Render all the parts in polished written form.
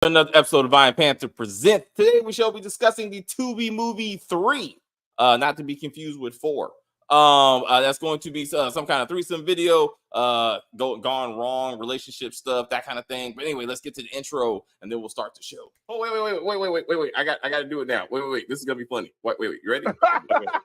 Another episode of Vine Panther Present. Today we shall be discussing the Tubi movie 3, not to be confused with 4. That's going to be some kind of threesome video, gone wrong, relationship stuff, that kind of thing. But anyway, let's get to the intro and then we'll start the show. Oh wait! I got to do it now. Wait! This is gonna be funny. Wait! You ready?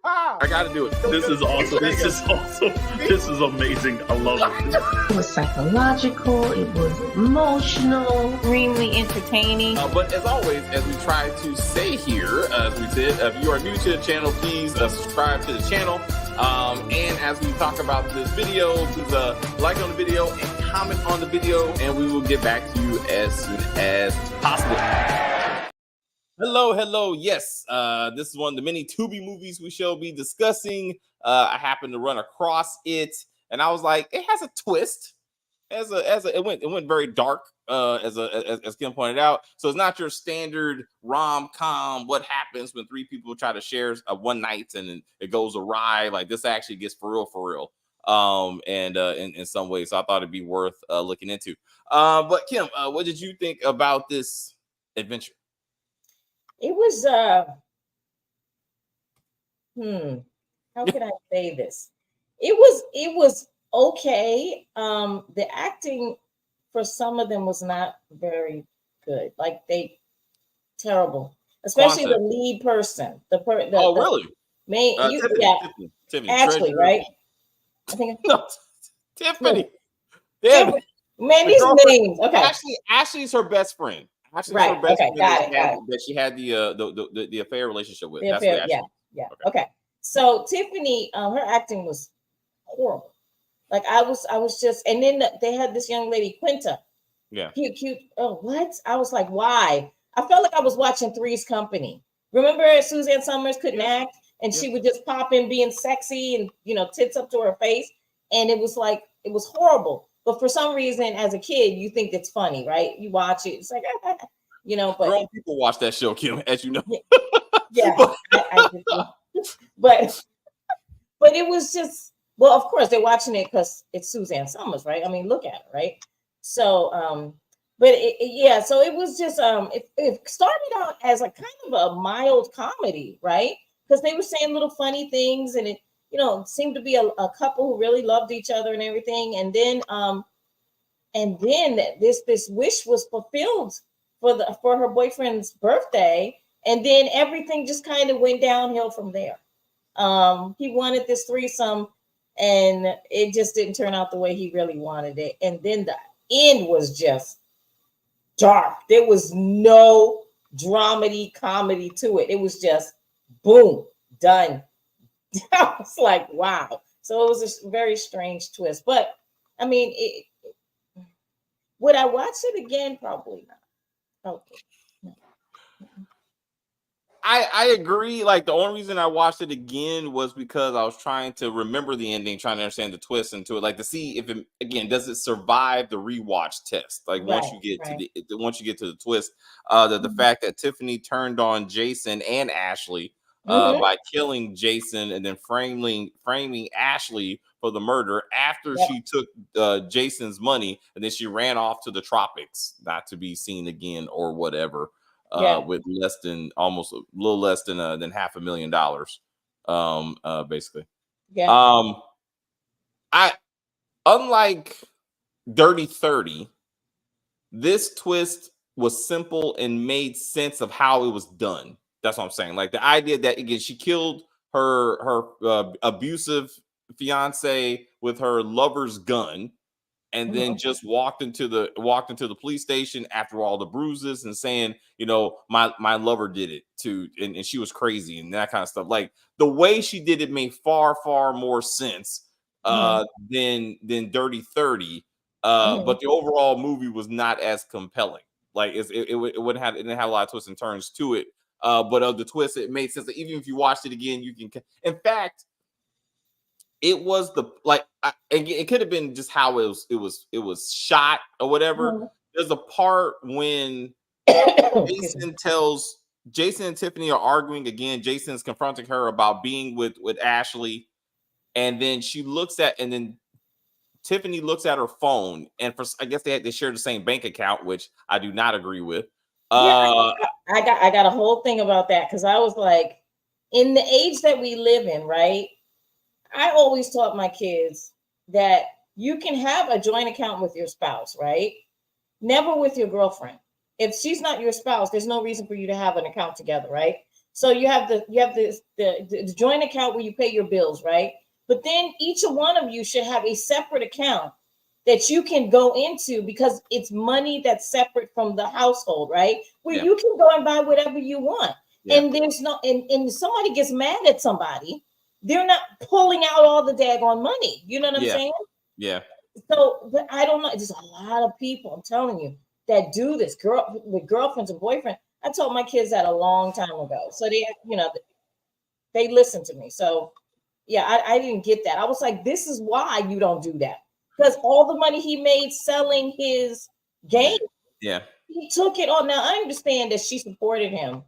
I got to do it. This is awesome. This is awesome. This is amazing. I love it. It was psychological. It was emotional. Extremely entertaining. But as always, as we try to say here, as we said, if you are new to the channel, please subscribe to the channel. And as we talk about this video, please like on the video and comment on the video, and we will get back to you as soon as possible. Hello. Yes, this is one of the many Tubi movies we shall be discussing. I happened to run across it, and I was like, it has a twist. It went very dark, as Kim pointed out. So it's not your standard rom-com. What happens when three people try to share a one night and it goes awry? Like, this actually gets for real. In some ways, so I thought it'd be worth looking into. But Kim, what did you think about this adventure? It was how can I say this? It was okay. The acting for some of them was not very good. Like, terrible, especially the lead person. Really? Main, Tiffany, Ashley, right? I think no, Tiffany. Yeah, man, these names. Okay, Ashley's her best friend. Right. Okay. Got it. That she had the affair relationship with. Yeah. Okay. So Tiffany, her acting was horrible. Like, I was just, and then they had this young lady, Quinta. Yeah. Cute. Oh, what? I was like, why? I felt like I was watching Three's Company. Remember Suzanne Summers couldn't act, and she would just pop in being sexy and, tits up to her face. And it was horrible. But for some reason, as a kid, you think it's funny, right? You watch it, it's like, but grown people watch that show, Kim, as you know. Yeah. But it was just, well, of course they're watching it because it's Suzanne Summers, right? I mean, look at her, right? So, so it was just, it started out as a kind of a mild comedy, right? Because they were saying little funny things, and it, seemed to be a couple who really loved each other and everything. And then this wish was fulfilled for her boyfriend's birthday, and then everything just kind of went downhill from there. He wanted this threesome, and it just didn't turn out the way he really wanted it. And then the end was just dark. There was no dramedy comedy to it. It was just boom, done. I was like, wow. So it was a very strange twist. But I mean, would I watch it again? Probably not. Okay. No. I agree. Like, the only reason I watched it again was because I was trying to remember the ending, trying to understand the twist into it, like to see if it, again, does it survive the rewatch test? Like, once you get to the twist, the fact that Tiffany turned on Jason and Ashley by killing Jason and then framing Ashley for the murder after she took Jason's money, and then she ran off to the tropics, not to be seen again or whatever. With almost a little less than $500,000, basically. Yeah. Unlike Dirty 30, this twist was simple and made sense of how it was done. That's what I'm saying. Like, the idea that, again, she killed her abusive fiance with her lover's gun, and then just walked into the police station after all the bruises and saying, my lover did it too, and she was crazy and that kind of stuff. Like, the way she did it made far more sense than Dirty 30. But the overall movie was not as compelling. Like, it didn't have a lot of twists and turns to it. But of the twist, it made sense that even if you watched it again, you can. In fact, it was it could have been just how it was shot or whatever. There's a part when Jason and Tiffany are arguing again. Jason's confronting her about being with Ashley, and then Tiffany looks at her phone, and I guess they share the same bank account, which I do not agree with. Uh, I got a whole thing about that because I was like, in the age that we live in, right? I always taught my kids that you can have a joint account with your spouse, right? Never with your girlfriend. If she's not your spouse, there's no reason for you to have an account together, right? So you have the joint account where you pay your bills, right? But then each one of you should have a separate account that you can go into because it's money that's separate from the household, right? Where you can go and buy whatever you want. And there's no, and somebody gets mad at somebody, they're not pulling out all the daggone money. You know what I'm saying? Yeah. So, but I don't know. There's a lot of people, I'm telling you, that do this with girlfriends and boyfriends. I told my kids that a long time ago. So they listen to me. So yeah, I didn't get that. I was like, this is why you don't do that. Because all the money he made selling his game, he took it on. Now I understand that she supported him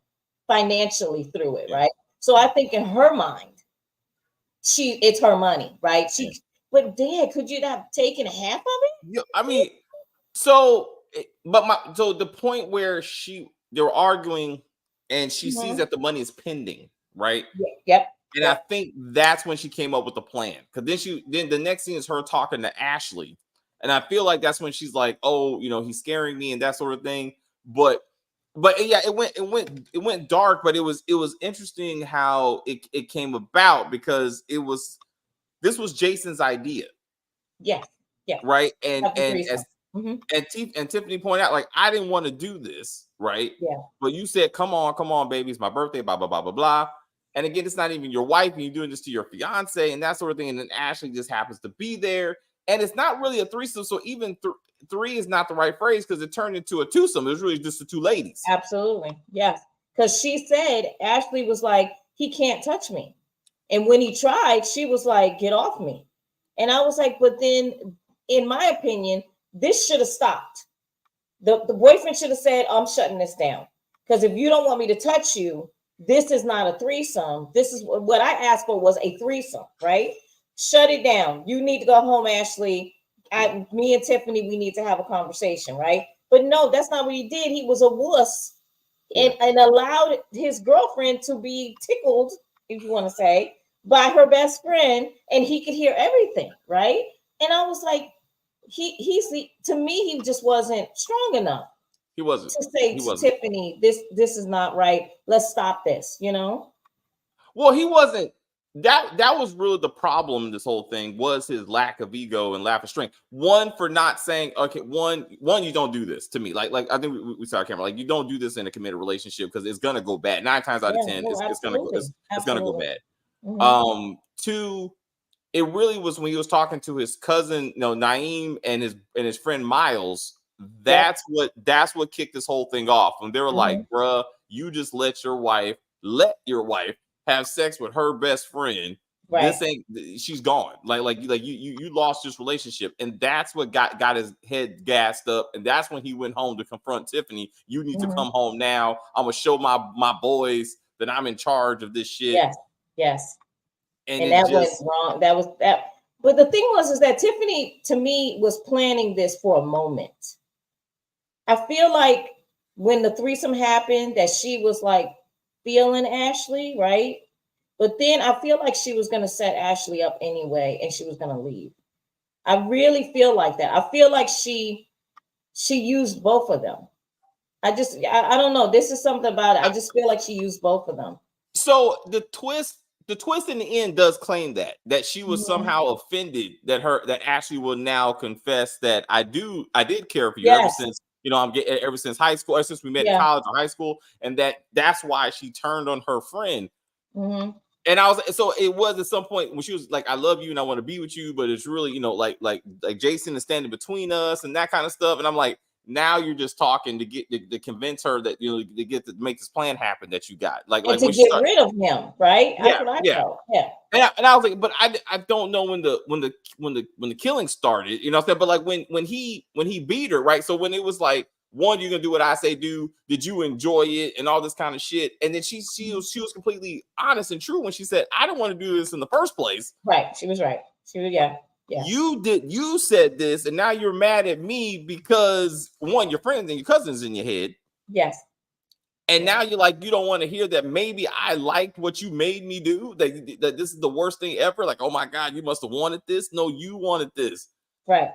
financially through it, right? So I think in her mind, it's her money, right? But Dad, could you have taken half of it? Yeah, I mean, so the point where they were arguing, and she sees that the money is pending, right? Yep. And I think that's when she came up with the plan. Because then the next scene is her talking to Ashley, and I feel like that's when she's like, "Oh, he's scaring me," and that sort of thing. But yeah, it went dark. But it was interesting how it came about because this was Jason's idea. Yeah. Right. And Tiffany pointed out, like, I didn't want to do this, right? Yeah. But you said, come on, baby, it's my birthday, blah, blah, blah, blah, blah. And again, it's not even your wife, and you're doing this to your fiance and that sort of thing. And then Ashley just happens to be there. And it's not really a threesome. So even three is not the right phrase because it turned into a twosome. It was really just the two ladies. Absolutely. Yes. Because she said, Ashley was like, he can't touch me. And when he tried, she was like, get off me. And I was like, but then, in my opinion, this should have stopped. The boyfriend should have said, I'm shutting this down. Because if you don't want me to touch you, this is not a threesome. This is what I asked for, was a threesome, right? Shut it down. You need to go home, Ashley. Me and Tiffany, we need to have a conversation, right? But no, that's not what he did. He was a wuss and allowed his girlfriend to be tickled, if you want to say, by her best friend, and he could hear everything, right? And I was like, to me, he just wasn't strong enough. He wasn't to say to Tiffany, this is not right. Let's stop this. Well, he wasn't. That was really the problem in this whole thing, was his lack of ego and lack of strength. One, for not saying, okay, one, you don't do this to me. Like I think we saw our camera. Like, you don't do this in a committed relationship because it's gonna go bad. 9 times out of 10, it's gonna go bad. Mm-hmm. 2, it really was when he was talking to his cousin, Naeem, and his friend Miles. That's what kicked this whole thing off. And they were like, bruh, you just let your wife have sex with her best friend. Right. She's gone. Like you lost this relationship. And that's what got his head gassed up. And that's when he went home to confront Tiffany. You need to come home now. I'm gonna show my boys that I'm in charge of this shit. Yes. And that went wrong. That was that. But the thing is that Tiffany, to me, was planning this for a moment. I feel like when the threesome happened, that she was like feeling Ashley, right? But then I feel like she was going to set Ashley up anyway, and she was going to leave. I really feel like that. I feel like she used both of them. I don't know. This is something about it. I just feel like she used both of them. So the twist in the end does claim that she was somehow offended that Ashley will now confess that I did care for you ever since, ever since high school, ever since we met in college or high school, and that's why she turned on her friend. Mm-hmm. And so it was at some point when she was like, I love you and I want to be with you, but it's really, like Jason is standing between us and that kind of stuff. And I'm like, now you're just talking to convince her that, to make this plan happen that you got. And to get rid of him, right? That's what I felt. Yeah. And I was like, but I don't know when the killing started, but like when he beat her, right? So when it was like, one, you're gonna do what I say do. Did you enjoy it and all this kind of shit? And then she was completely honest and true when she said, I don't want to do this in the first place. Right. She was right. She was, yeah. You said this, and now you're mad at me because, one, your friends and your cousins in your head. Yes. And now you're like, you don't want to hear that maybe I liked what you made me do, that this is the worst thing ever. Like, oh my God, you must have wanted this. No, you wanted this. Right.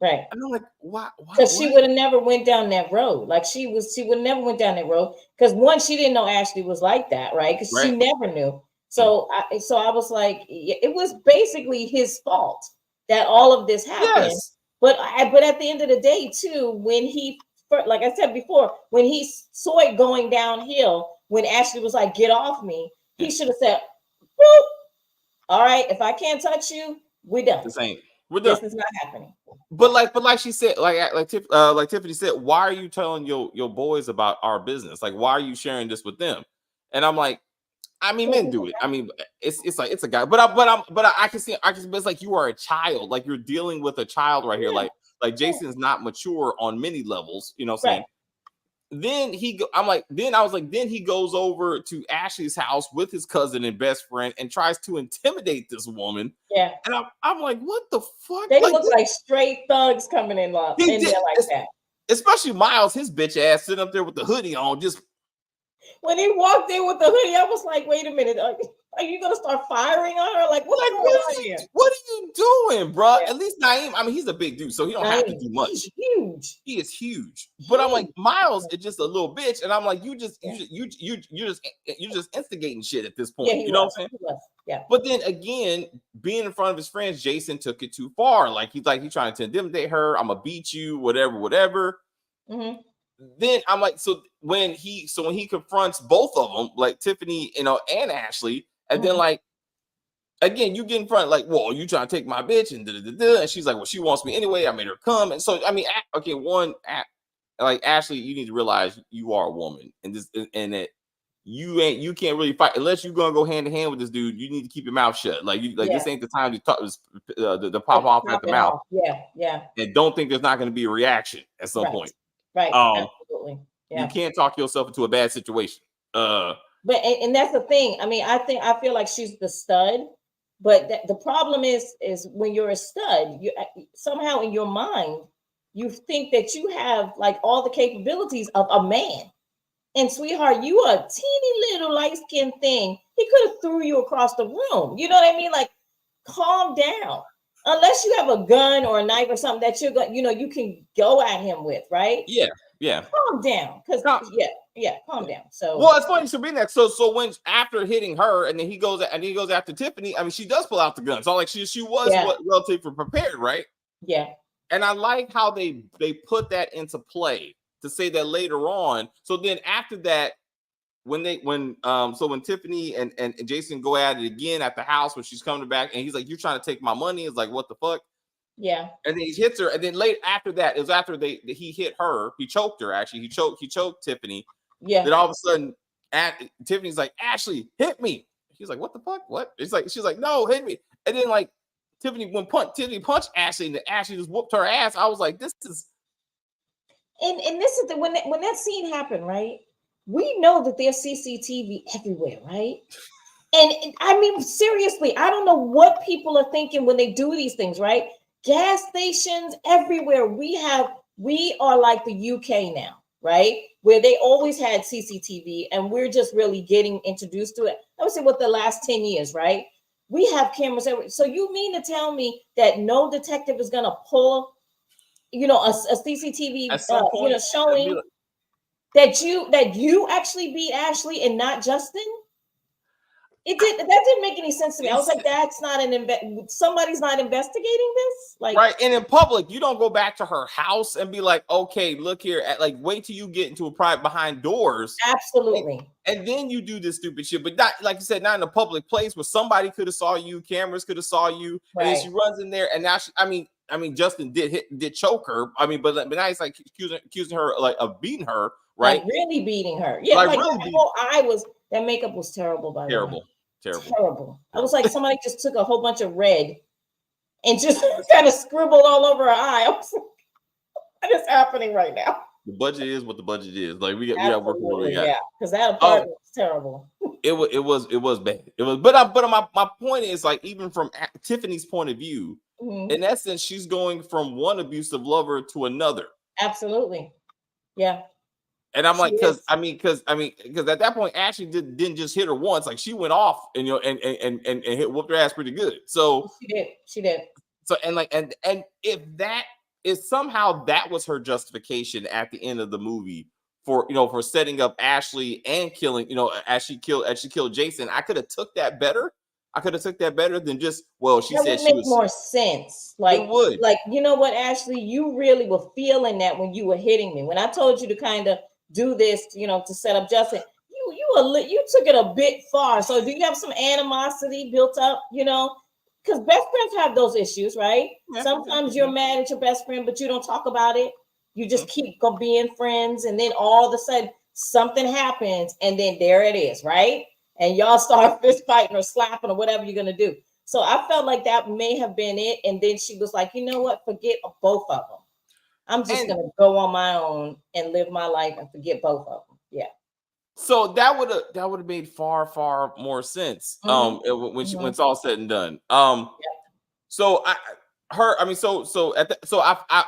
Right. And I'm like, why? Because she would have never went down that road. Like she would have never went down that road. Because one, she didn't know Ashley was like that, right? Because she never knew. So I was like, it was basically his fault that all of this happened. Yes. But at the end of the day, too, when he, like I said before, when he saw it going downhill, when Ashley was like, "Get off me," he should have said, "Boop. All right, if I can't touch you, we're done. We're done. This is not happening." But like she said, like Tiffany said, why are you telling your boys about our business? Like, why are you sharing this with them? And I'm like, I mean, men do it. I mean, it's like it's a guy, but I can see, but it's like you are a child. Like you're dealing with a child right here. Like Jason's not mature on many levels. You know what I'm saying? Then then he goes over to Ashley's house with his cousin and best friend and tries to intimidate this woman. Yeah. And I'm like, what the fuck? They look like straight thugs coming in there like that. Especially Miles, his bitch ass sitting up there with the hoodie on. Just when he walked in with the hoodie, I was like, wait a minute. Are you gonna start firing on her? Like, what's going on here? What are you doing, bro? Yeah. At least Naeem, I mean, he's a big dude, so he don't have to do much. He's huge. He is huge. But I'm like, Miles is just a little bitch, and I'm like, you're just instigating shit at this point. Yeah, you know what I'm saying? Yeah. But then again, being in front of his friends, Jason took it too far. Like he's trying to intimidate her. I'm gonna beat you, whatever. Mm-hmm. Then I'm like, so when he confronts both of them, like Tiffany, and Ashley, and then like again, you get in front, like, well, you trying to take my bitch, and and she's like, well, she wants me anyway. I made her come, and so I mean, okay, like Ashley, you need to realize you are a woman, and that you can't really fight unless you're gonna go hand to hand with this dude. You need to keep your mouth shut. This ain't the time to talk the pop off at the mouth. Yeah. And don't think there's not going to be a reaction at some point. Right. Absolutely. Yeah. You can't talk yourself into a bad situation. But that's the thing. I mean, I feel like she's the stud, but the problem is when you're a stud, you somehow in your mind you think that you have like all the capabilities of a man. And sweetheart, you are a teeny little light-skinned thing. He could have threw you across the room. You know what I mean? Like, calm down. Unless you have a gun or a knife or something that you're going, you can go at him with, right? Yeah. Calm down, because calm down. So well, it's funny. So being that, so when after hitting her, and then he goes after Tiffany. I mean, she does pull out the gun. So like she was relatively prepared, right? Yeah. And I like how they put that into play to say that later on. So then after that, when Tiffany and Jason go at it again at the house when she's coming back, and he's like, "You're trying to take my money." It's like, what the fuck? Yeah. And then he hits her, and then late after that, it was after he hit her. He choked her. Actually, he choked Tiffany. Yeah. Then all of a sudden, Tiffany's like, "Ashley, hit me." He's like, "What the fuck? What?" It's like she's like, "No, hit me." And then like Tiffany punched Ashley, and Ashley just whooped her ass. I was like, "This is." And this is when that scene happened, right? We know that there's CCTV everywhere, right? And I mean, seriously, I don't know what people are thinking when they do these things, right? Gas stations everywhere. We are like the UK now, right? Where they always had CCTV, and we're just really getting introduced to it. I would say what the last 10 years, right? We have cameras everywhere. So you mean to tell me that no detective is gonna pull a CCTV, showing that you actually beat Ashley and not Justin? That didn't make any sense to me. I was like, that's not somebody's not investigating this, like, right. And in public, you don't go back to her house and be like, okay, look here, wait till you get into a private behind doors. Absolutely. And then you do this stupid shit, but not, like you said, not in a public place where somebody could have saw you, cameras could have saw you, right. And then she runs in there, and now I mean, Justin did choke her. I mean, but now he's like accusing her like of beating her, right? Like really beating her. Yeah, like really that makeup was terrible, by the way. Terrible. I was like, somebody just took a whole bunch of red and just kind of scribbled all over her eye. I was like, what is happening right now? The budget is what the budget is. Like we got work with what we got. Yeah, because that apartment was terrible. It was bad. It was, but my point is, like, even from Tiffany's point of view, in essence, she's going from one abusive lover to another. Absolutely. Yeah. And I'm like, She is. because at that point, Ashley didn't just hit her once. Like she went off and and hit whooped her ass pretty good. So She did. She did. so and if that is somehow that was her justification at the end of the movie for for setting up Ashley and killing, as she killed Jason, I could have took that better. I could have took that better than just, well, she That said would she make was. more sense. Like, It would. like, you know what, Ashley, you really were feeling that when you were hitting me. When I told you to kind of do this, to set up Justin, you took it a bit far. So do you have some animosity built up, because best friends have those issues, right? Yeah. Sometimes you're mad at your best friend, but you don't talk about it. You just keep being friends, and then all of a sudden something happens, and then there it is, right? And y'all start fist fighting or slapping or whatever you're gonna do. So I felt like that may have been it. And then she was like, you know what? Forget both of them. I'm just gonna go on my own and live my life and forget both of them. Yeah. So that would have made far more sense. When it's all said and done. So I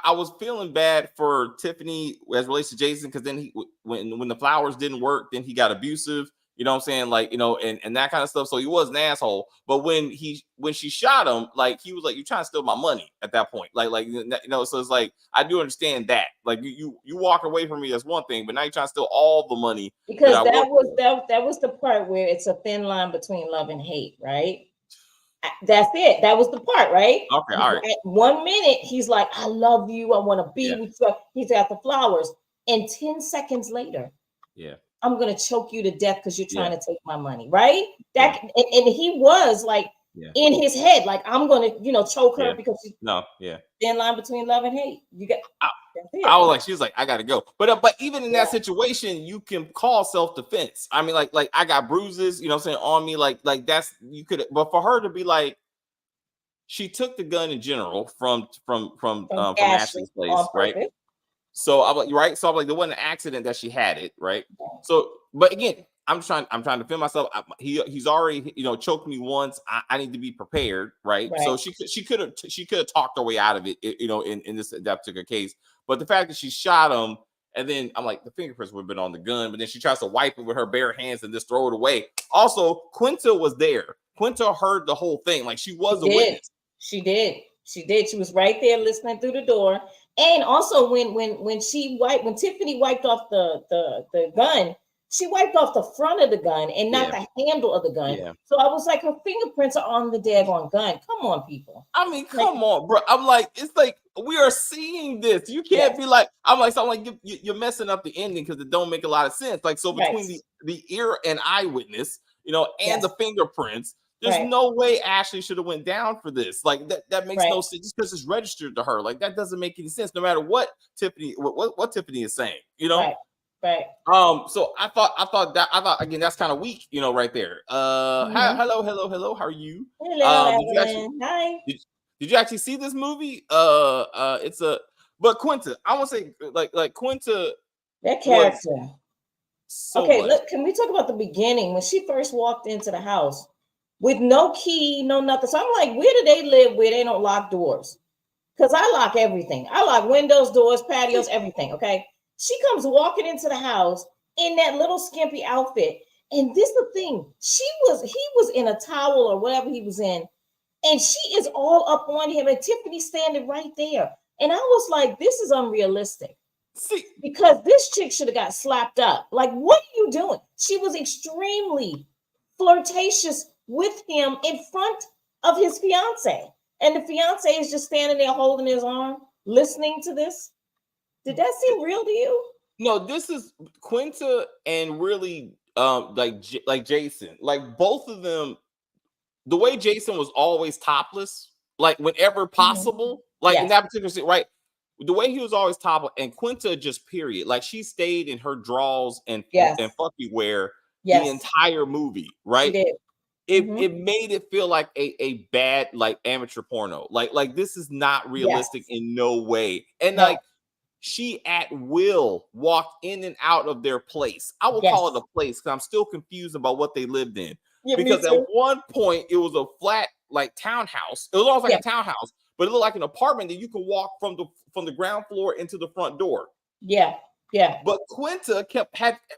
was feeling bad for Tiffany as relates to Jason, because then when the flowers didn't work, then he got abusive. You know what I'm saying? Like, and that kind of stuff. So he was an asshole. But when she shot him, like, he was like, "You're trying to steal my money" at that point. So it's like, I do understand that. Like, you walk away from me, that's one thing, but now you're trying to steal all the money. Because that was the part where it's a thin line between love and hate, right? That's it. That was the part, right? Okay, all right. At 1 minute, he's like, "I love you. I want to be with you." He's got the flowers. And 10 seconds later, I'm gonna choke you to death because you're trying to take my money, right? And he was like in his head, like, I'm gonna, choke her because she's thin line between love and hate. You got. I was like, she was like, "I gotta go," but even in that situation, you can call self-defense. I mean, like I got bruises, on me, like that's, you could, but for her to be like, she took the gun in general from Ashley's place, right? So I'm like, right. So I'm like, there wasn't an accident that she had it, right? So, but again, I'm trying to feel myself. He's already, choked me once. I need to be prepared, right? So she could have talked her way out of it, in that particular case. But the fact that she shot him, and then I'm like, the fingerprints would have been on the gun, but then she tries to wipe it with her bare hands and just throw it away. Also, Quinta was there. Quinta heard the whole thing. Like, she was a witness. She did. She was right there listening through the door. And also when Tiffany wiped off the gun, she wiped off the front of the gun and not the handle of the gun. Yeah. So I was like, her fingerprints are on the daggone gun. Come on, people. I mean, come on, bro. I'm like, it's like, we are seeing this. You can't be like, you're messing up the ending because it don't make a lot of sense. Like, so between the ear and eyewitness, and the fingerprints, there's no way Ashley should have went down for this. Like, that makes no sense, just because it's registered to her. Like, that doesn't make any sense, no matter what Tiffany is saying, Right. So I thought again, that's kind of weak, right there. Hello. How are you? Hello, hi. Did you actually see this movie? But Quinta, I want to say, like Quinta, that character. Look, can we talk about the beginning when she first walked into the house with no key, no nothing? So I'm like, where do they live where they don't lock doors? Because I lock everything. I lock windows, doors, patios, everything. Okay. She comes walking into the house in that little skimpy outfit. And this is the thing. He was in a towel or whatever he was in. And she is all up on him. And Tiffany's standing right there. And I was like, this is unrealistic. See, because this chick should have got slapped up. Like, what are you doing? She was extremely flirtatious with him in front of his fiance. And the fiance is just standing there holding his arm, listening to this. Did that seem real to you? No, this is Quinta and really like Jason. Like, both of them, the way Jason was always topless, like whenever possible, like in that particular scene, right? The way he was always topless, and Quinta just period. Like, she stayed in her drawers and fucky wear the entire movie, right? She did. It made it feel like a bad, like, amateur porno. Like this is not realistic in no way. And like, she at will walked in and out of their place. I will call it a place because I'm still confused about what they lived in. Yeah, because at one point it was a flat, like, townhouse. It was almost like a townhouse, but it looked like an apartment that you could walk from the ground floor into the front door. Yeah. Yeah. But Quinta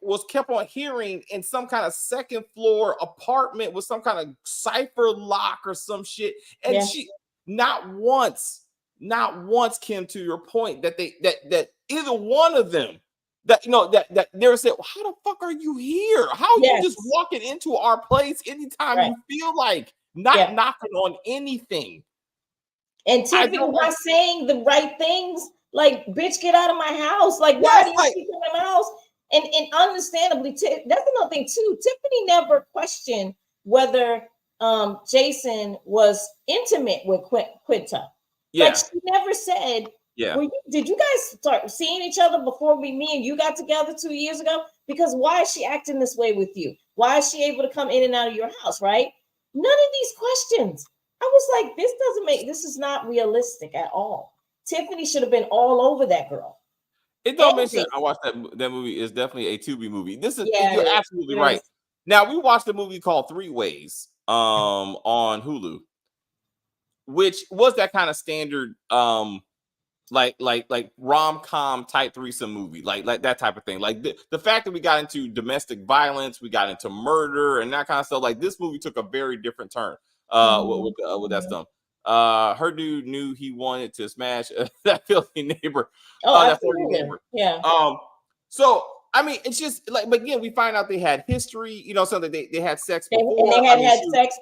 was kept on hearing in some kind of second floor apartment with some kind of cipher lock or some shit. And she not once, Kim, to your point, that that either one of them that that they said, well, how the fuck are you here? How are you just walking into our place anytime you feel like, not knocking on anything? And Tiffany not saying the right things, like, bitch, get out of my house. Like, why do you keep in my house? And understandably, that's another thing too. Tiffany never questioned whether Jason was intimate with Quinta. Like, she never said, did you guys start seeing each other before me and you got together 2 years ago? Because why is she acting this way with you? Why is she able to come in and out of your house, right? None of these questions. I was like, this is not realistic at all. Tiffany should have been all over that girl. It don't make sense. I watched that movie. It's definitely a Tubi movie. This is you're absolutely right. Now we watched a movie called Three Ways on Hulu, which was that kind of standard like rom-com type threesome movie, like that type of thing. Like the fact that we got into domestic violence, we got into murder and that kind of stuff. Like this movie took a very different turn with that stuff. Her dude knew he wanted to smash that filthy neighbor. That filthy neighbor. Yeah. So I mean, it's just like, but again, we find out they had history. Something they had sex before. And they had sex.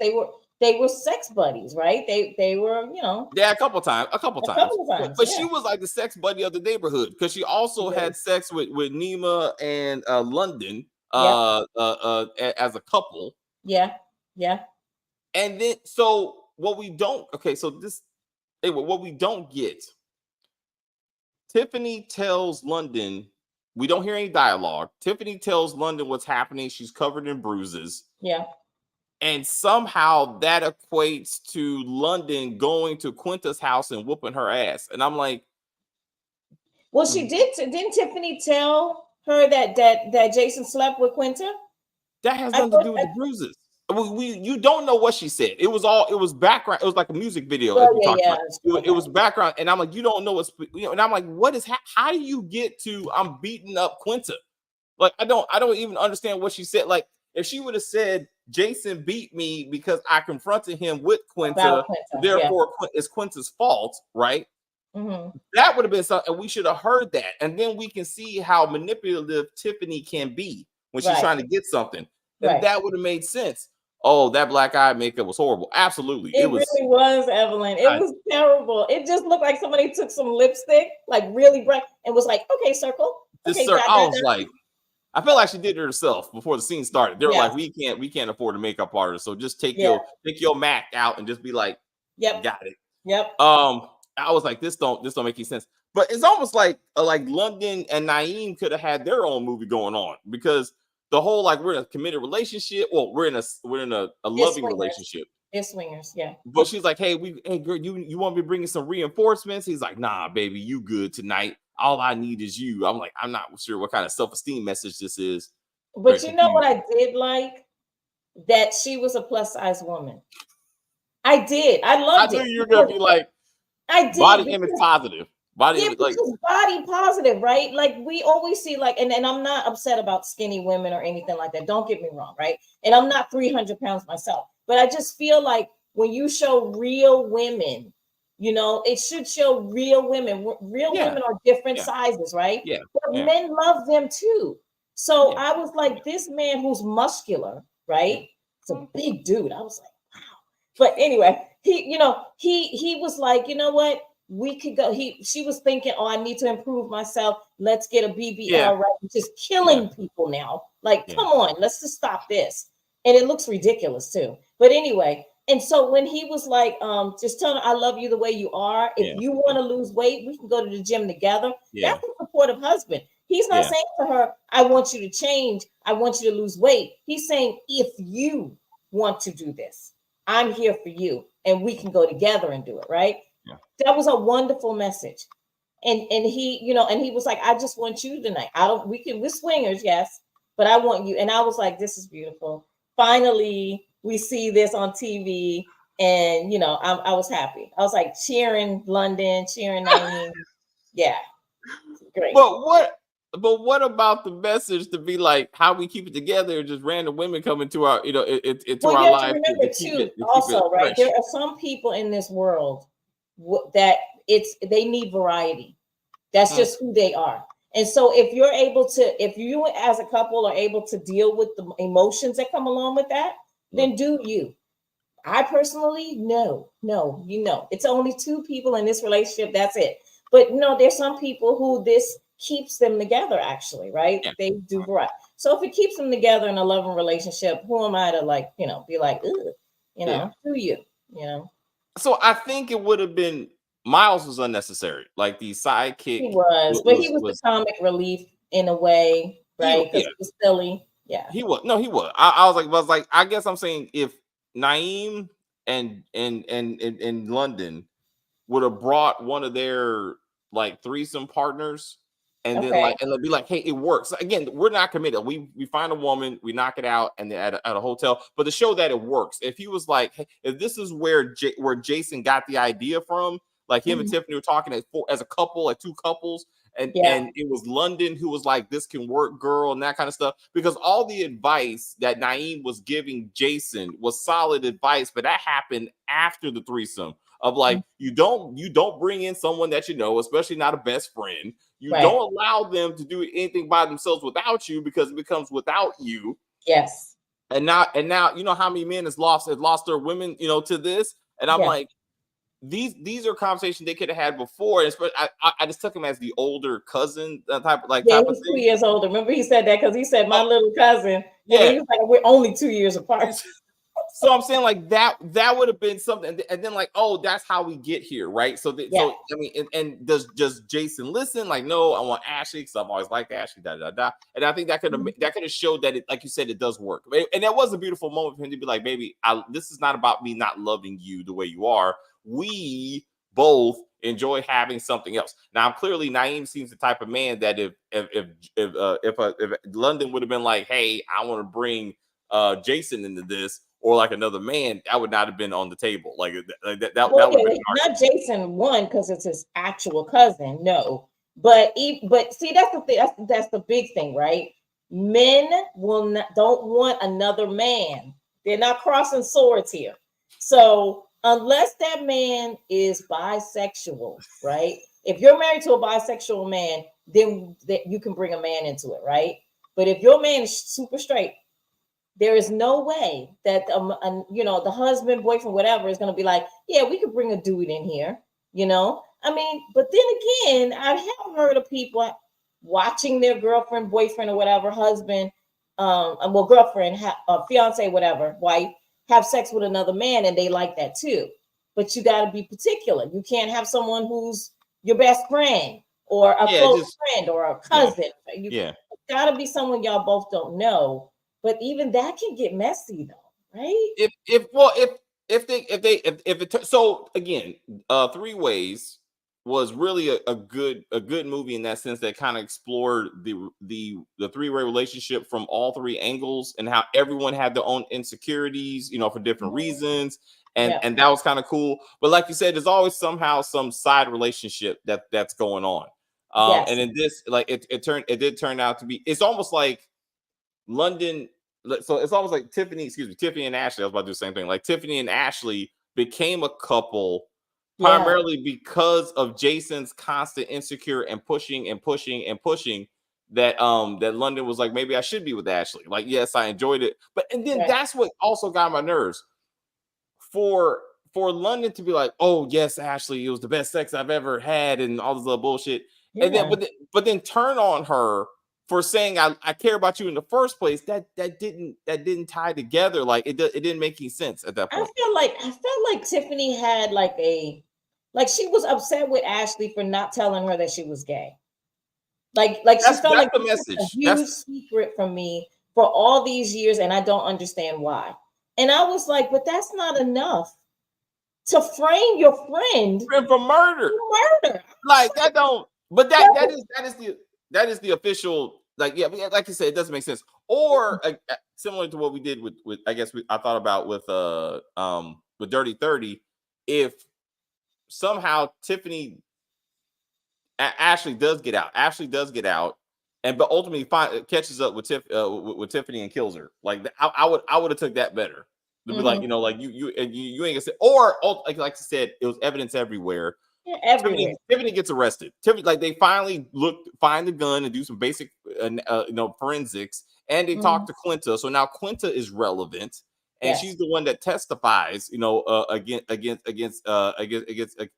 They were sex buddies, right? They were, Yeah, a couple times. But she was like the sex buddy of the neighborhood because she also had sex with Nima and London as a couple. Yeah. And then what we don't get, Tiffany tells London, we don't hear any dialogue. Tiffany tells London what's happening. She's covered in bruises. Yeah. And somehow that equates to London going to Quinta's house and whooping her ass. And I'm like, well, she did. Didn't Tiffany tell her that Jason slept with Quinta? That has nothing to do with the bruises. You don't know what she said. It was background. It was like a music video. It was background. And I'm like, you don't know what's, and I'm like, how do you get to, I'm beating up Quinta? Like, I don't even understand what she said. Like, if she would have said, Jason beat me because I confronted him with Quinta, therefore it's Quinta's fault, right? Mm-hmm. That would have been something, and we should have heard that. And then we can see how manipulative Tiffany can be when she's trying to get something. And that would have made sense. Oh, that black eye makeup was horrible. Absolutely. It really was, Evelyn. It was terrible. It just looked like somebody took some lipstick, like really bright, and was like, okay, circle. Okay, I was like, I feel like she did it herself before the scene started. They were like, we can't afford a makeup artist, so just take your Mac out and just be like, got it. Yep. I was like, this don't make any sense. But it's almost like London and Naeem could have had their own movie going on, because the whole, like, we're in a committed relationship. Well, we're in a loving relationship. It's swingers, yeah. But she's like, hey girl, you want me to bring in some reinforcements? He's like, nah, baby, you good tonight. All I need is you. I'm like, I'm not sure what kind of self-esteem message this is. But you know what I did like? That she was a plus-size woman. I did. I loved it. I knew you were gonna be like, I did. Body image positive. Body positive, right? Like, we always see, like, and I'm not upset about skinny women or anything like that. Don't get me wrong, right? And I'm not 300 pounds myself, but I just feel like when you show real women, it should show real women. Real women are different sizes, right? Yeah. But men love them too. So I was like, this man who's muscular, right? It's a big dude. I was like, wow. But anyway, he was like, you know what? We could go. She was thinking, oh, I need to improve myself. Let's get a BBL, right? Just killing people now. Like, come on, let's just stop this. And it looks ridiculous too. But anyway, and so when he was like, just tell her I love you the way you are. If you want to lose weight, we can go to the gym together. That's a supportive husband. He's not saying to her, I want you to change. I want you to lose weight. He's saying, if you want to do this, I'm here for you, and we can go together and do it, right? Yeah. That was a wonderful message. And he, and he was like, I just want you tonight. We're swingers, yes, but I want you. And I was like, this is beautiful. Finally, we see this on TV. And, I was happy. I was like cheering London, cheering Naeem. Yeah. Great. But But what about the message to be like how we keep it together? Just random women come into our, into Well, our you have to lives remember too, to keep it also, right? fresh. There are some people in this world that they need variety. That's just who they are. And so if you as a couple are able to deal with the emotions that come along with that, then do you. I personally, no, it's only two people in this relationship. That's it. But no, there's some people who this keeps them together, actually, right? Yeah. They do right. So if it keeps them together in a loving relationship, who am I to be like, ugh, do you, you know? So I think it would have been Miles was unnecessary. Like the sidekick He was, but he was the was comic relief in a way, he right? Because yeah, it was silly. Yeah. he was no, he was. I was like, I guess I'm saying if Naeem and London would have brought one of their like threesome partners and then Okay. and they'll be like, hey, it works. Again, we're not committed. We find a woman, we knock it out, and then at a hotel. But to show that it works, if he was like, hey, if this is where Jason got the idea from, like him and Mhm. Tiffany were talking as a couple, like two couples, Yeah. and it was London who was like, this can work, girl, and that kind of stuff. Because all the advice that Naeem was giving Jason was solid advice, but that happened after the threesome of like you don't bring in someone that you know, especially not a best friend. You Right. don't allow them to do anything by themselves without you because it becomes without you. Yes. And now you know how many men has lost their women, to this. And I'm Yeah. like, these are conversations they could have had before. And I just took him as the older cousin type Yeah, of he's thing. 2 years older. Remember, he said that because he said my Oh, little cousin, and then yeah. he was like, "We're only 2 years apart." So I'm saying like that would have been something, and then like, oh, that's how we get here, right? So Yeah. I mean, and does Jason listen? Like, no, I want Ashley because I've always liked Ashley, and I think that could have showed that it, like you said, it does work, and that was a beautiful moment for him to be like, baby, this is not about me not loving you the way you are. We both enjoy having something else. Now, clearly, Naeem seems the type of man that if London would have been like, hey, I want to bring Jason into this, or like another man, that would not have been on the table. That Well, would have yeah, been hard. not Jason one because it's his actual cousin. No, but see, that's the thing. That's the big thing, right? Men don't want another man. They're not crossing swords here. So unless that man is bisexual, right? If you're married to a bisexual man, then you can bring a man into it, right? But if your man is super straight, there is no way that the husband, boyfriend, whatever is going to be like, yeah, we could bring a dude in here. I mean, but then again, I have heard of people watching their girlfriend, boyfriend, or whatever, husband, girlfriend, fiance, whatever, wife, have sex with another man, and they like that too. But you got to be particular. You can't have someone who's your best friend or a close friend or a cousin. You got to be someone y'all both don't know. But even that can get messy, though, right? So again, Three Ways was really a good movie in that sense that kind of explored the three-way relationship from all three angles and how everyone had their own insecurities, for different reasons. And that was kind of cool. But like you said, there's always somehow some side relationship that's going on. And in this, like it did turn out to be, it's almost like London. So it's almost like Tiffany and Ashley. I was about to do the same thing. Like Tiffany and Ashley became a couple primarily because of Jason's constant insecure and pushing that London was like, maybe I should be with Ashley. Like, yes, I enjoyed it. But and then that's what also got my nerves. For London to be like, oh yes, Ashley, it was the best sex I've ever had, and all this other bullshit. And then but then turn on her for saying I care about you in the first place. That didn't tie together. Like it didn't make any sense at that point. I felt like Tiffany had she was upset with Ashley for not telling her that she was gay. Like she felt like the message. A huge secret from me for all these years, and I don't understand why. And I was like, but that's not enough to frame your friend for murder. Like that don't. But that is the official. Like like you said, it doesn't make sense. Or similar to what we did with I guess I thought about with Dirty 30. If somehow Ashley does get out, but ultimately catches up with with Tiffany and kills her. Like I would have took that better. To be like, like you ain't gonna say, or like I said, it was evidence everywhere. Yeah, everywhere. Tiffany gets arrested. Tiffany, like they finally find the gun and do some basic forensics, and they talk to Quinta. So now Quinta is relevant, and she's the one that testifies, against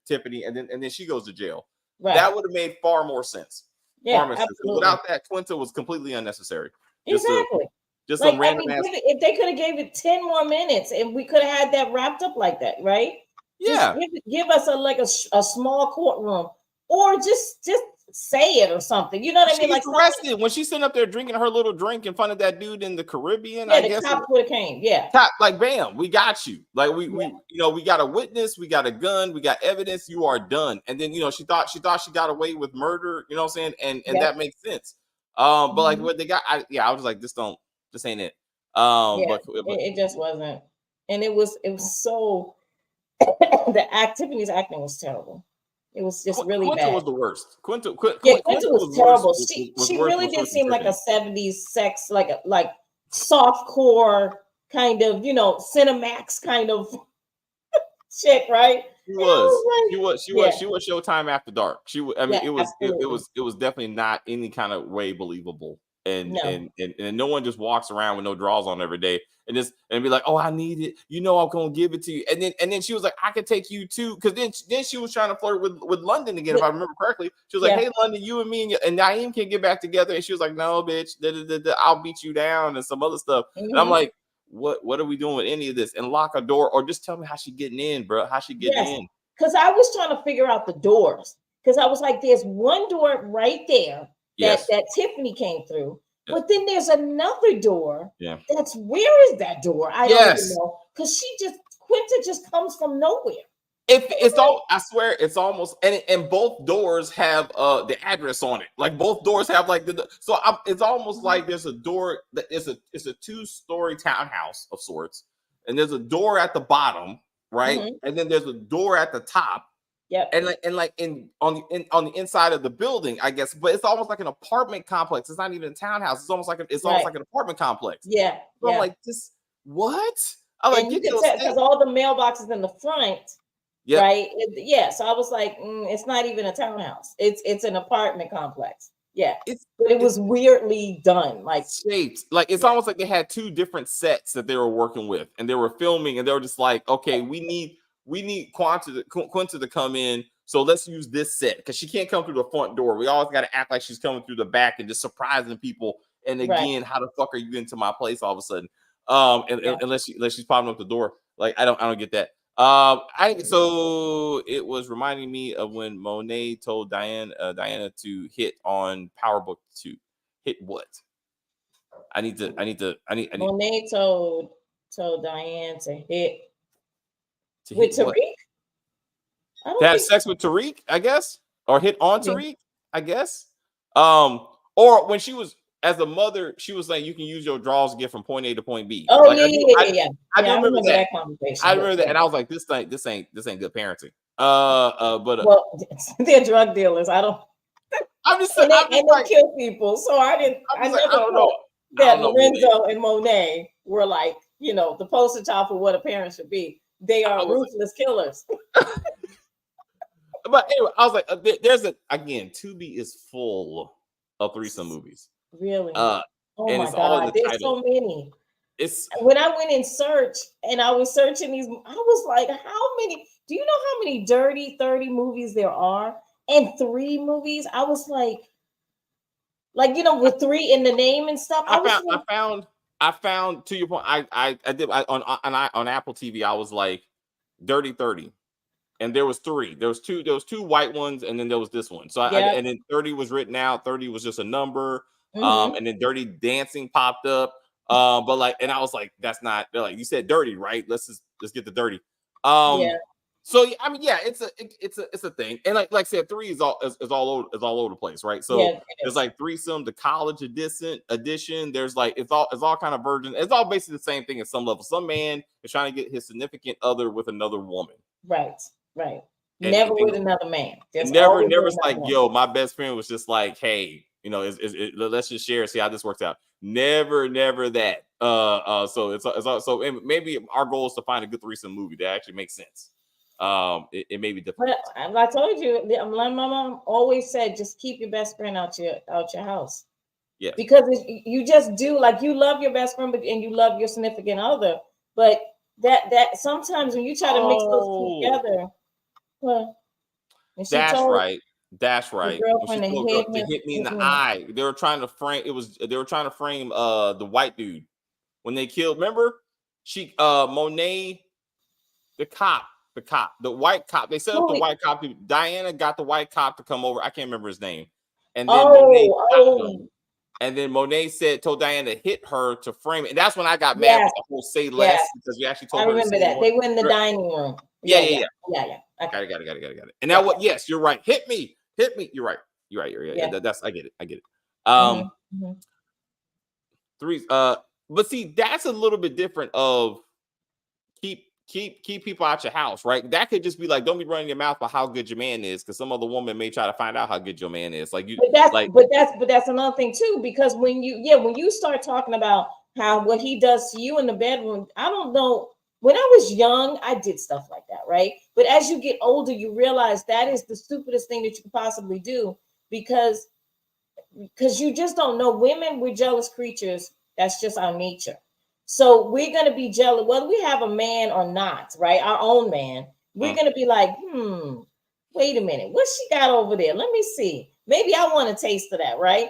Tiffany, and then she goes to jail. Right. That would have made far more sense. Yeah, absolutely. Without that, Quinta was completely unnecessary. Exactly. Just some random if they could have gave it 10 more minutes and we could have had that wrapped up like that, right? Yeah. Just give us a small courtroom, or just say it or something. You know what I mean? Like arrested when she's sitting up there drinking her little drink in front of that dude in the Caribbean. Yeah, the cops would have came. Yeah. Like bam, we got you. Like we got a witness, we got a gun, we got evidence. You are done. And then she thought she got away with murder. You know what I'm saying? And that makes sense. But like what they got, I was like, this ain't it. But it just wasn't, and it was so. Tiffany's acting was terrible. It was just really bad. Quinta was the worst. Quinta was terrible. She really did seem like a 70s sex, like soft core kind of, Cinemax kind of chick, right? She was Showtime After Dark. It was definitely not any kind of way believable. And no one just walks around with no drawers on every day and be like, oh, I need it. I'm gonna give it to you. And then she was like, I could take you too. Because then she was trying to flirt with London again, if I remember correctly. She was like, hey, London, you and me and Naeem can get back together. And she was like, no, bitch, I'll beat you down and some other stuff. And I'm like, what are we doing with any of this? And lock a door, or just tell me how she getting in, bro. How she getting in? Because I was trying to figure out the doors. Because I was like, there's one door right there. That Tiffany came through, but then there's another door. Yeah, where is that door? I don't even know, because Quinta just comes from nowhere. I swear it's almost, and both doors have the address on it. Like both doors have it's almost like there's a door that it's a 2-story townhouse of sorts, and there's a door at the bottom, right, and then there's a door at the top. Yeah, and on the inside of the building, I guess, but it's almost like an apartment complex. It's not even a townhouse. It's almost like an apartment complex. Yeah, so I'm like, this what? I'm like, because all the mailboxes in the front, right? So I was like, it's not even a townhouse. It's an apartment complex. Yeah, but it was weirdly done, like shaped. Like it's almost like they had 2 different sets that they were working with, and they were filming, and they were just like, okay, we need Quinta to come in, so let's use this set because she can't come through the front door. We always got to act like she's coming through the back and just surprising people. And again, how the fuck are you into my place all of a sudden? Unless she's popping up the door. Like I don't get that. So it was reminding me of when Monet told Diana to hit on Power Book 2. Hit what? I need. Monet told Diane to hit. With Tariq? To have sex with Tariq, I guess, or hit on Tariq, I guess. Or when she was as a mother, she was like, "You can use your drawers to get from point A to point B." Oh, like, yeah. I remember that conversation. I remember that, and I was like, "This ain't good parenting." Well, they're drug dealers. I don't. I'm just saying, and they kill people. So I never thought that Lorenzo and Monet were like, the poster child for what a parent should be. They are ruthless killers. But anyway, I was like, Tubi is full of threesome movies. Really? Oh my God, there's so many. When I went in search and I was searching these, I was like, how many? Do you know how many Dirty 30 movies there are? And 3 movies? I was like, with 3 in the name and stuff. I found to your point. I did on Apple TV. I was like Dirty 30, and there was 3. There was 2 white ones, and then there was this one. So and then 30 was written out. 30 was just a number. And then Dirty Dancing popped up. And I was like, that's not. They're like, you said dirty, right? Let's get the dirty. So I mean, it's a thing, and like I said, 3 is all over the place, right? So there's like threesome, the college edition. There's like it's all kind of virgin. It's all basically the same thing at some level. Some man is trying to get his significant other with another woman. Right. Never with another man. Never like, yo, my best friend was just like, hey, let's just share, see how this works out. Never that. So maybe our goal is to find a good threesome movie that actually makes sense. It may be difficult. But I told you, my mom always said, just keep your best friend out your house. Yeah. Because you just do, like, you love your best friend, and you love your significant other, but that sometimes when you try to mix those two together, well, that's right. That's right. Girlfriend To hit me in the eye. They were trying to frame the white dude when they killed. Remember, Monet, the white cop. They set up the white cop. Diana got the white cop to come over. I can't remember his name. And then Monet shot him. And then Monet told Diana to hit her to frame it. And that's when I got mad with the whole say less, because you actually told her. I remember that. They went in the dining room. Yeah. Okay. Got it. And now what? Yes, you're right. Hit me. You're right. Yeah. That's I get it. Three. But see, that's a little bit different of keep people out your house, right? That could just be like, don't be running your mouth about how good your man is, because some other woman may try to find out how good your man is. Like you, but that's another thing too, because when you start talking about what he does to you in the bedroom, I don't know. When I was young, I did stuff like that, right? But as you get older, you realize that is the stupidest thing that you could possibly do, because you just don't know. Women, we're jealous creatures. That's just our nature. So we're going to be jealous, whether we have a man or not, right? Our own man. We're going to be like, wait a minute. What she got over there? Let me see. Maybe I want a taste of that, right?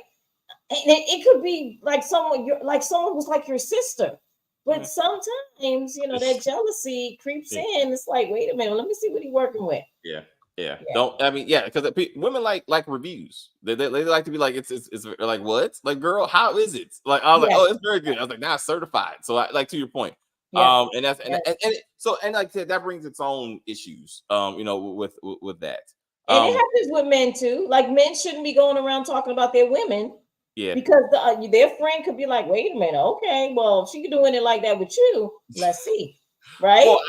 And it could be like someone who's like your sister. But sometimes, that jealousy creeps in. It's like, wait a minute, let me see what he's working with. Yeah. Because women like reviews. They like to be like, it's like, what? Like, girl, how is it? Like, I was like, oh, it's very good. I was like, nah, certified. So I like, to your point. And that's and like I said, that brings its own issues. With that. And it happens with men too. Like, men shouldn't be going around talking about their women. Yeah. Because their friend could be like, wait a minute, okay, well, if she doing it like that with you, let's see. Right. Well,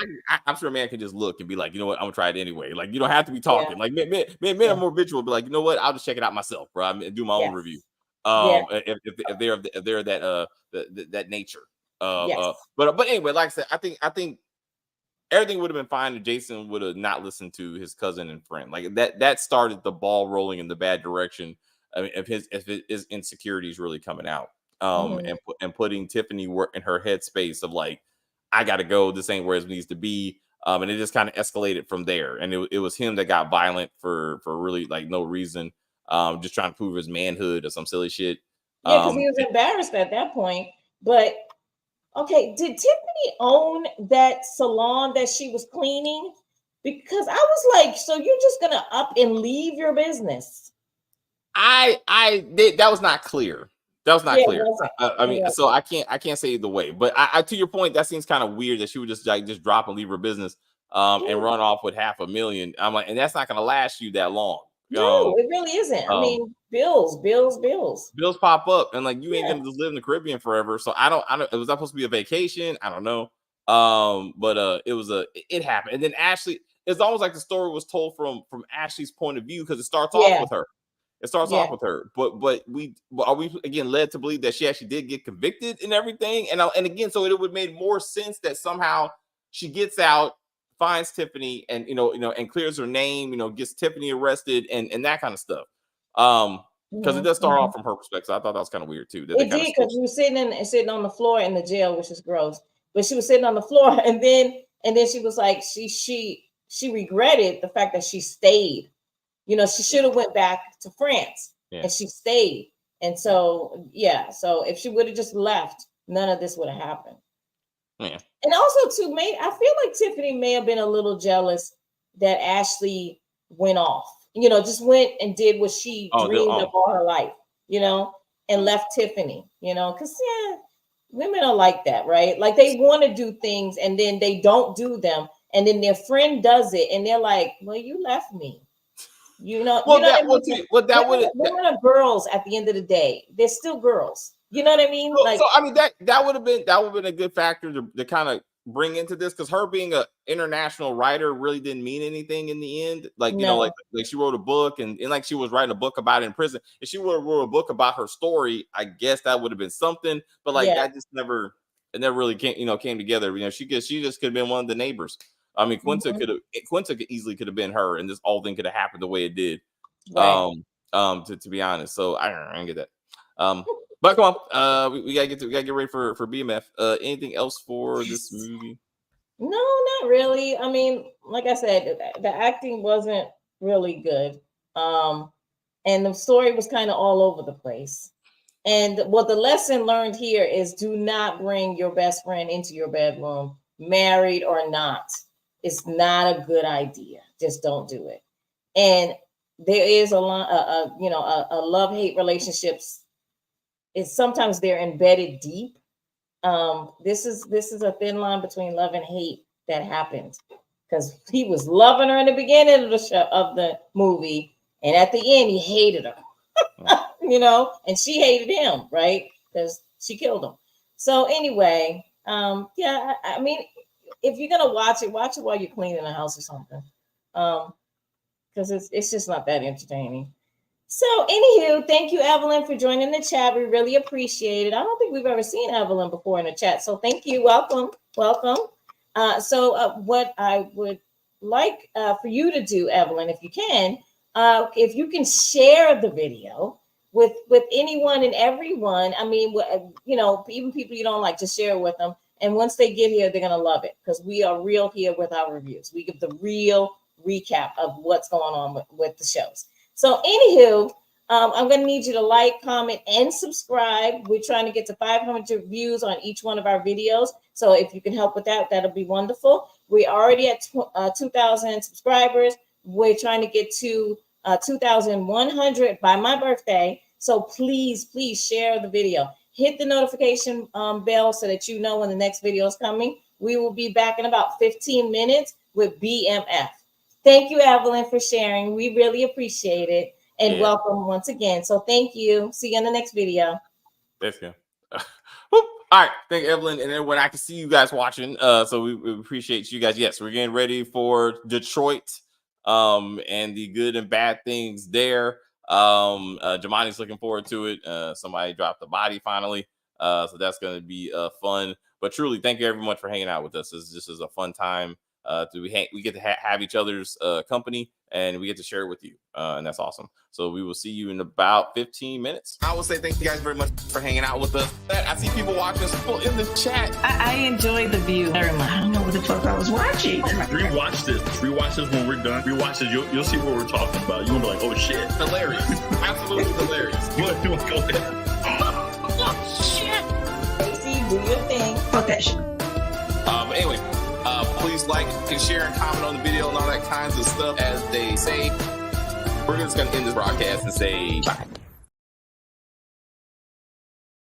I'm sure a man can just look and be like, you know what, I'm gonna try it anyway. Like, you don't have to be talking. Like, men are more visual. Be like, you know what, I'll just check it out myself, bro. I'm do my own review. If they're that nature. But anyway, like I said, I think everything would have been fine if Jason would have not listened to his cousin and friend. Like that started the ball rolling in the bad direction. I mean, if his insecurities really coming out, and putting Tiffany in her headspace of like, I got to go. This ain't where it needs to be. And it just kind of escalated from there. And it was him that got violent for really like no reason. Just trying to prove his manhood or some silly shit. Yeah, because he was embarrassed at that point. But okay, did Tiffany own that salon that she was cleaning? Because I was like, so you're just gonna up and leave your business? That was not clear. That was not clear. I mean, so I can't say either way. But I to your point, that seems kind of weird that she would just drop and leave her business and run off with $500,000. I'm like, and that's not going to last you that long. No, it really isn't. I mean, bills pop up, and like you ain't gonna just live in the Caribbean forever. So I don't. Was that supposed to be a vacation? I don't know. But it happened, and then Ashley. It's almost like the story was told from Ashley's point of view, because it starts off with her. It starts off with her, but are we again led to believe that she actually did get convicted and everything? And again, so it would have made more sense that somehow she gets out, finds Tiffany, and and clears her name, gets Tiffany arrested and that kind of stuff. Because it does start off from her perspective. I thought that was kind of weird too. It did, because she was sitting on the floor in the jail, which is gross. But she was sitting on the floor, and then she was like, she regretted the fact that she stayed. She should have went back to France, and she stayed. And so, so if she would have just left, none of this would have happened. Yeah. And also, too, I feel like Tiffany may have been a little jealous that Ashley went off. Just went and did what she dreamed of all her life, and left Tiffany, because, women are like that, right? Like, they want to do things, and then they don't do them. And then their friend does it, and they're like, well, you left me. Women are girls at the end of the day. They're still girls. You know what I mean? So I mean that would have been a good factor to kind of bring into this, because her being an international writer really didn't mean anything in the end. Like, you know, No. like she wrote a book and like she was writing a book about it in prison. If she would have wrote a book about her story, I guess that would have been something. But like Yeah. that just never really came together. You know, she just could have been one of the neighbors. I mean, Quinta could easily could have been her, and this whole thing could have happened the way it did. Right. To be honest. So I don't get that. But come on, we gotta get ready for BMF. Anything else for this movie? No, not really. I mean, like I said, the acting wasn't really good. And the story was kind of all over the place. And what the lesson learned here is do not bring your best friend into your bedroom, married or not. It's not a good idea. Just don't do it. And there is a lot, a love-hate relationships. It's sometimes they're embedded deep. This is a thin line between love and hate that happened, because he was loving her in the beginning of the show, of the movie, and at the end he hated her. You know, and she hated him, right? Because she killed him. So anyway, yeah, I mean, if you're gonna watch it while you're cleaning the house or something, because it's just not that entertaining. So anywho, thank you, Evelyn, for joining the chat. We really appreciate it. I don't think we've ever seen Evelyn before in the chat, so thank you. Welcome. So what I would like for you to do, Evelyn, if you can share the video with anyone and everyone. I mean, you know, even people you don't like, just share it with them. And once they get here, they're going to love it, because we are real here with our reviews. We give the real recap of what's going on with the shows. So anywho, I'm going to need you to like, comment, and subscribe. We're trying to get to 500 views on each one of our videos. So if you can help with that, that'll be wonderful. We're already at 2,000 subscribers. We're trying to get to 2,100 by my birthday. So please share the video. Hit the notification bell so that you know when the next video is coming. We will be back in about 15 minutes with BMF. Thank you, Evelyn, for sharing. We really appreciate it. And welcome once again. So thank you. See you in the next video. Let's go. All right. Thank you, Evelyn. And then when I can see you guys watching, so we appreciate you guys. Yes, we're getting ready for Detroit. And the good and bad things there. Jamani's looking forward to it. Somebody dropped the body finally. So that's going to be fun. But truly, thank you everyone for hanging out with us. This is a fun time. We get to have each other's company, and we get to share it with you. And that's awesome. So we will see you in about 15 minutes. I will say thank you guys very much for hanging out with us. I see people watching us in the chat. I enjoy the view very much. I don't know what the fuck I was watching. Rewatch this when we're done. Rewatch this. You'll see what we're talking about. You'll be like, oh shit. Hilarious. Absolutely hilarious. You want to go there? Oh shit. Stacey, do your thing. Fuck that shit. But anyway, please like and share and comment on the video and all that kinds of stuff. As they say, we're just going to end this broadcast and say bye.